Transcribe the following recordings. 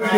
Ku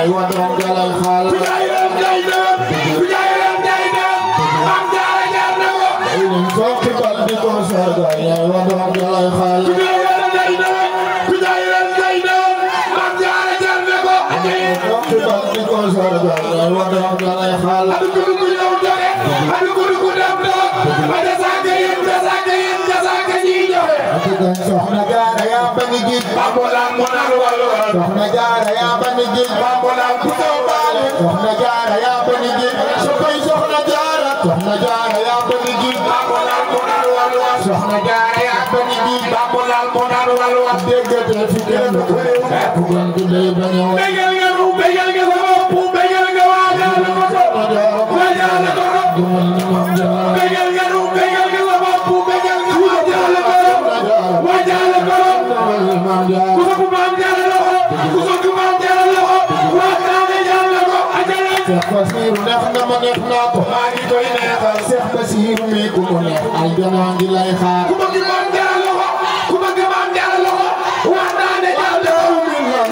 yaay wa doom jalay xaal ku jaay leen jaay na ku jaay leen jaay na maam jaara jaar na ko ñu sokki bal di ko sargal yaay wa doom jalay xaal ku jaay leen jaay na ku jaay leen jaay na maam jaara jaar na ko sokki bal di ko sargal yaay wa doom jalay xaal adu ko ñëw joxe adu ko dem do ba jasaaka yéen ñi joxe soxna jaara yaa bañ gis bambolaan mo naan wàllu soxna jaara yaa bañ gis bambolaan ku taw baale soxna jaara yaa bañ gis soppay soxna jaara soxna jaara yaa bañ gis bambolaan mo naan wàllu soxna jaara yaa bañ gis bambolaan mo naan wàllu déggate fi kenn ku gën di lay bañ a wax bégal nga nu bégal nga sa bopp bégal nga waajaale ko waajaale ko bégal nga nu bégal nga sa bopp bégal nga waajaale ko waajaale ko ku soog maam jaara loxo ku soog maam jaara loxo waxtaane jaara ko ajale Cheikh Basiru neex na ma neex naa ko maa ngi koy neexal Cheikh Basiru mi ku mu neex aljana ngi lay xaar ku bëgg maam jaara loxo ku bëgg maam jaara loxo waxtaane jaara ko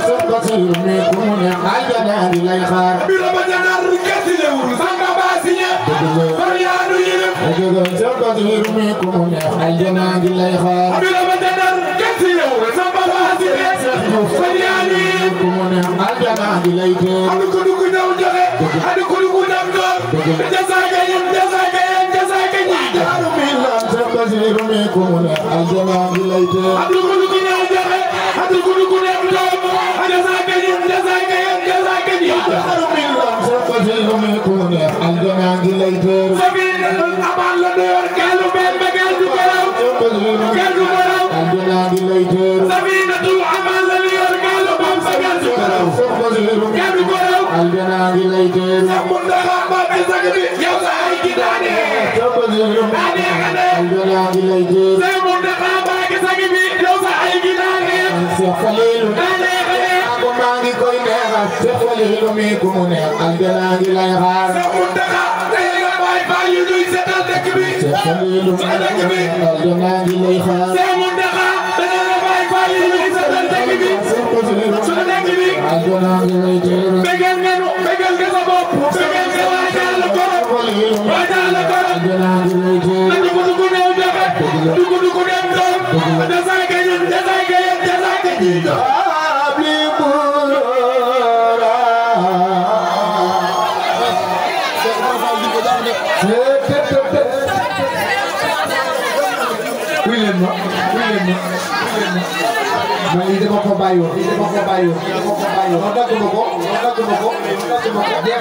Cheikh Basiru mi ku mu neex aljana ngi lay xaar bi la ba janar gerte lewul sanga ba signé far yaa nu yéene Cheikh Basiru mi ku mu neex aljana ngi lay xaar bi la ba janar gerte lewul sanga ba signé far yaa nu yéene ku mu neex aljana ngi lay teer adu ko dugg ñëw joxe adu ko dugg dem door jasaaka ñi Daaru Minam Cheikh Basiru mi ku mu neex aljana ngi lay teer adu ko dugg ñëw joxe adu ko dugg dem door jasaaka ñi Daaru Minam Cheikh Basiru mi ku mu neex aljana ngi lay teer Safinatul amaan la door gaalu benn ba gaal du ko raw Cheikh Basiru gaal du ko raw aljana ngi lay teer Safinatul amaan la yor gaalu benn ba gaal du ko raw Cheikh Basiru mi gaal du ko raw aljana ngi lay teer Sambul daxa mbaa sag bi yow sa ay gi daane Cheikh Basiru mi aljana ngi lay teer Sambul daxa mbaa sag bi yow sa ay gi daane Cheikh Falilu daane ko maa ngi koy neexal Cheikh Falilu mi ku mu neex aljana ngi lay xaar Sambul daxa tey nga baay baay yu duy setal dëkk bi Cheikh Falilu mi aljana ngi lay xaar Sambul daxa tey nga baay baay yu duy setal dëkk bi Cheikh Falilu su dëkk bi aljana ngi lay teer bégal nga nu bégal nga sa bopp bégal nga waajal la koro Falilu mi waajal la koro aljana ngi lay teer na dugg dugg ñëw joxe dugg dugg dem doon jasaaka ñun jasaaka ñi abli burora wuy leen ma man lii dama ko bàyyi woon ma dagg ma ko